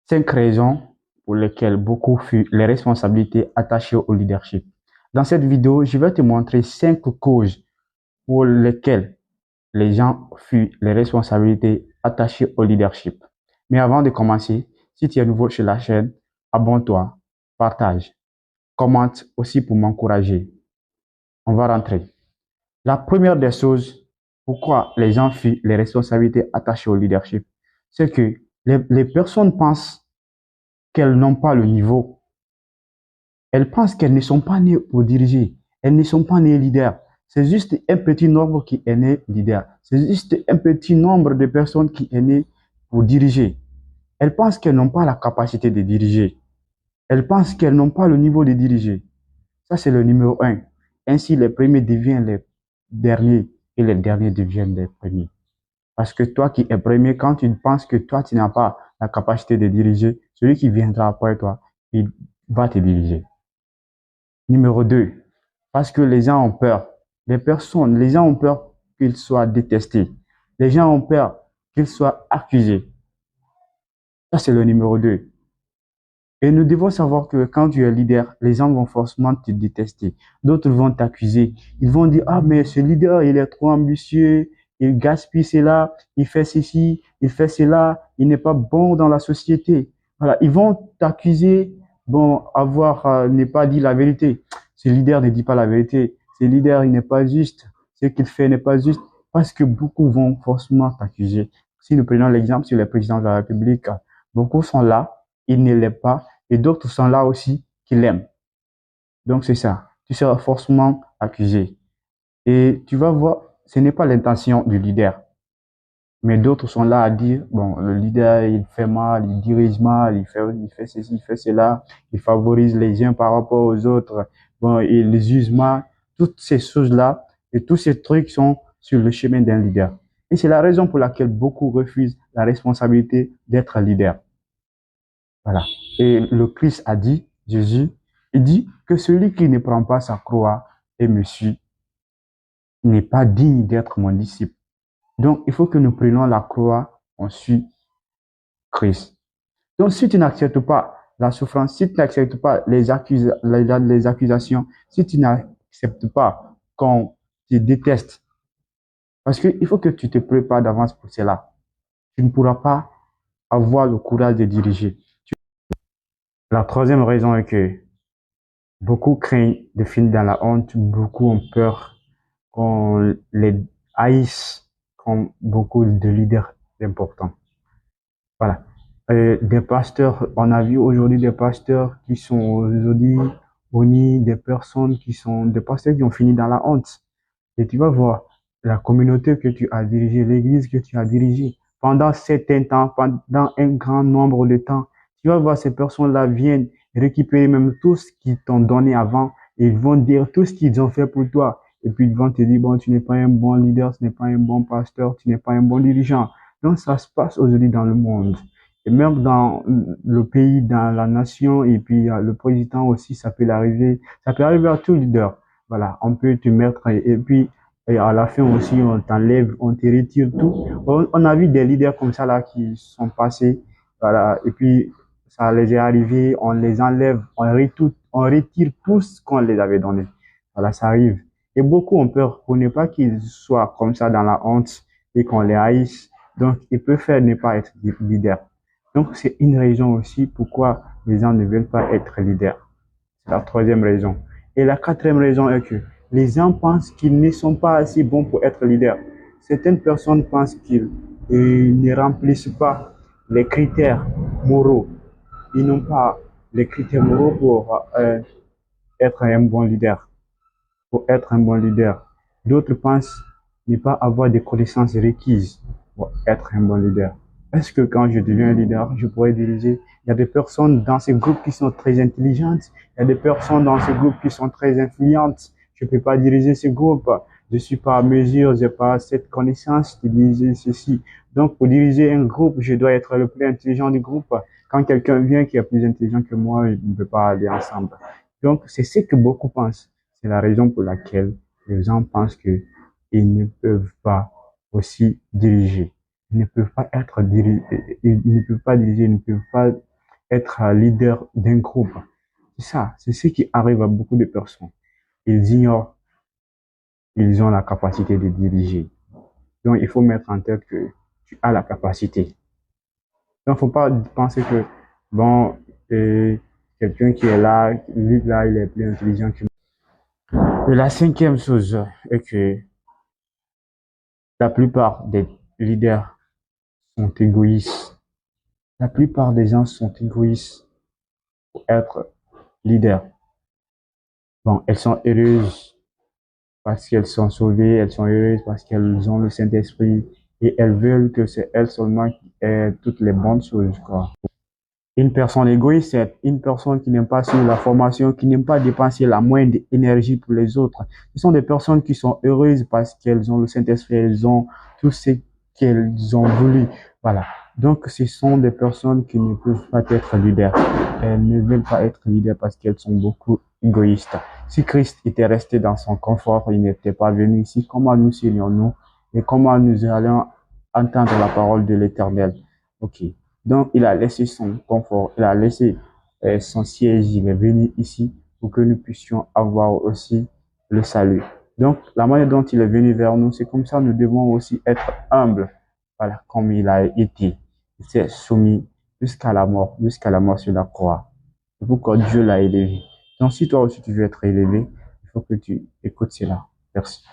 Cinq raisons pour lesquelles beaucoup fuient les responsabilités attachées au leadership. Dans cette vidéo, je vais te montrer cinq causes pour lesquelles les gens fuient les responsabilités attachées au leadership. Mais avant de commencer, si tu es nouveau sur la chaîne, abonne-toi, partage, commente aussi pour m'encourager. On va rentrer. La première des choses, pourquoi les gens fuient les responsabilités attachées au leadership, c'est que les personnes pensent qu'elles n'ont pas le niveau. Elles pensent qu'elles ne sont pas nées pour diriger. Elles ne sont pas nées leaders. C'est juste un petit nombre qui est né leader. C'est juste un petit nombre de personnes qui est né pour diriger. Elles pensent qu'elles n'ont pas la capacité de diriger. Elles pensent qu'elles n'ont pas le niveau de diriger. Ça, c'est le numéro un. Ainsi, les premiers deviennent les derniers et les derniers deviennent les premiers. Parce que toi qui es premier, quand tu penses que toi, tu n'as pas la capacité de diriger, celui qui viendra après toi, il va te diriger. Numéro 2, parce que les gens ont peur. Les gens ont peur qu'ils soient détestés. Les gens ont peur qu'ils soient accusés. Ça, c'est le numéro 2. Et nous devons savoir que quand tu es leader, les gens vont forcément te détester. D'autres vont t'accuser. Ils vont dire, ah, mais ce leader, il est trop ambitieux, il gaspille cela, il fait ceci, il fait cela, il n'est pas bon dans la société. Voilà, ils vont t'accuser, bon, n'est pas dit la vérité. Ce leader ne dit pas la vérité. Ce leader, il n'est pas juste. Ce qu'il fait n'est pas juste. Parce que beaucoup vont forcément t'accuser. Si nous prenons l'exemple sur les présidents de la République, beaucoup sont là, ils ne l'aiment pas, et d'autres sont là aussi qui l'aiment. Donc c'est ça. Tu seras forcément accusé. Et tu vas voir, ce n'est pas l'intention du leader. Mais d'autres sont là à dire, bon, le leader, il fait mal, il dirige mal, il fait ceci, il fait cela, il favorise les uns par rapport aux autres, bon, il les use mal. Toutes ces choses-là et tous ces trucs sont sur le chemin d'un leader. Et c'est la raison pour laquelle beaucoup refusent la responsabilité d'être leader. Voilà. Et le Christ a dit, Jésus, il dit que celui qui ne prend pas sa croix et me suit n'est pas digne d'être mon disciple. Donc, il faut que nous prenions la croix, on suit Christ. Donc, si tu n'acceptes pas la souffrance, si tu n'acceptes pas les accusations, si tu n'acceptes pas qu'on te déteste, parce qu'il faut que tu te prépares d'avance pour cela. Tu ne pourras pas avoir le courage de diriger. La troisième raison est que beaucoup craignent de finir dans la honte, beaucoup ont peur qu'on les haïsse comme beaucoup de leaders importants. Voilà. Des pasteurs, on a vu aujourd'hui des pasteurs qui sont aujourd'hui honnis, des personnes qui sont des pasteurs qui ont fini dans la honte. Et tu vas voir la communauté que tu as dirigée, l'église que tu as dirigée pendant certains temps, pendant un grand nombre de temps. Tu vas voir ces personnes-là viennent récupérer même tout ce qu'ils t'ont donné avant et ils vont dire tout ce qu'ils ont fait pour toi. Et puis ils vont te dire, bon, tu n'es pas un bon leader, tu n'es pas un bon pasteur, tu n'es pas un bon dirigeant. Donc ça se passe aujourd'hui dans le monde. Et même dans le pays, dans la nation, et puis le président aussi, ça peut arriver. Ça peut arriver à tout leader. Voilà, on peut te mettre et puis et à la fin aussi, on t'enlève, on te retire tout. On a vu des leaders comme ça là qui sont passés, voilà, et puis ça les est arrivé, on les enlève, on retire tout ce qu'on les avait donné. Voilà, ça arrive. Et beaucoup ont peur pour ne pas qu'ils soient comme ça dans la honte et qu'on les haïsse. Donc, ils préfèrent ne pas être leader. Donc, c'est une raison aussi pourquoi les gens ne veulent pas être leaders. C'est la troisième raison. Et la quatrième raison est que les gens pensent qu'ils ne sont pas assez bons pour être leaders. Certaines personnes pensent qu'ils ne remplissent pas les critères moraux. Ils n'ont pas les critères moraux pour être un bon leader. Pour être un bon leader. D'autres pensent ne pas avoir des connaissances requises pour être un bon leader. Est-ce que quand je deviens un leader, je pourrais diriger? Il y a des personnes dans ce groupe qui sont très intelligentes. Il y a des personnes dans ce groupe qui sont très influentes. Je ne peux pas diriger ce groupe. Je suis pas à mesure, j'ai pas cette connaissance de diriger ceci. Donc, pour diriger un groupe, je dois être le plus intelligent du groupe. Quand quelqu'un vient qui est plus intelligent que moi, je ne peut pas aller ensemble. Donc, c'est ce que beaucoup pensent. C'est la raison pour laquelle les gens pensent qu'ils ne peuvent pas aussi diriger. Ils ne peuvent pas être dirigés, ils ne peuvent pas diriger, ils ne peuvent pas être leader d'un groupe. C'est ça, c'est ce qui arrive à beaucoup de personnes. Ils ignorent, ils ont la capacité de diriger. Donc, il faut mettre en tête que tu as la capacité. Donc, il ne faut pas penser que, bon, quelqu'un qui est là, lui, là, il est plus intelligent que moi. Et la cinquième chose est que la plupart des leaders sont égoïstes. La plupart des gens sont égoïstes pour être leaders. Bon, elles sont heureuses parce qu'elles sont sauvées, elles sont heureuses parce qu'elles ont le Saint-Esprit et elles veulent que c'est elles seulement qui aient toutes les bonnes choses, quoi. Une personne égoïste, c'est une personne qui n'aime pas suivre la formation, qui n'aime pas dépenser la moindre énergie pour les autres. Ce sont des personnes qui sont heureuses parce qu'elles ont le Saint-Esprit, elles ont tout ce qu'elles ont voulu. Voilà. Donc, ce sont des personnes qui ne peuvent pas être leaders. Elles ne veulent pas être leaders parce qu'elles sont beaucoup égoïstes. Si Christ était resté dans son confort, il n'était pas venu ici, comment nous serions-nous et comment nous allons entendre la parole de l'Éternel? Ok. Donc, il a laissé son confort, il a laissé son siège, il est venu ici pour que nous puissions avoir aussi le salut. Donc, la manière dont il est venu vers nous, c'est comme ça, nous devons aussi être humbles. Voilà, comme il a été. Il s'est soumis jusqu'à la mort sur la croix. C'est pourquoi Dieu l'a élevé. Donc, si toi aussi tu veux être élevé, il faut que tu écoutes cela. Merci.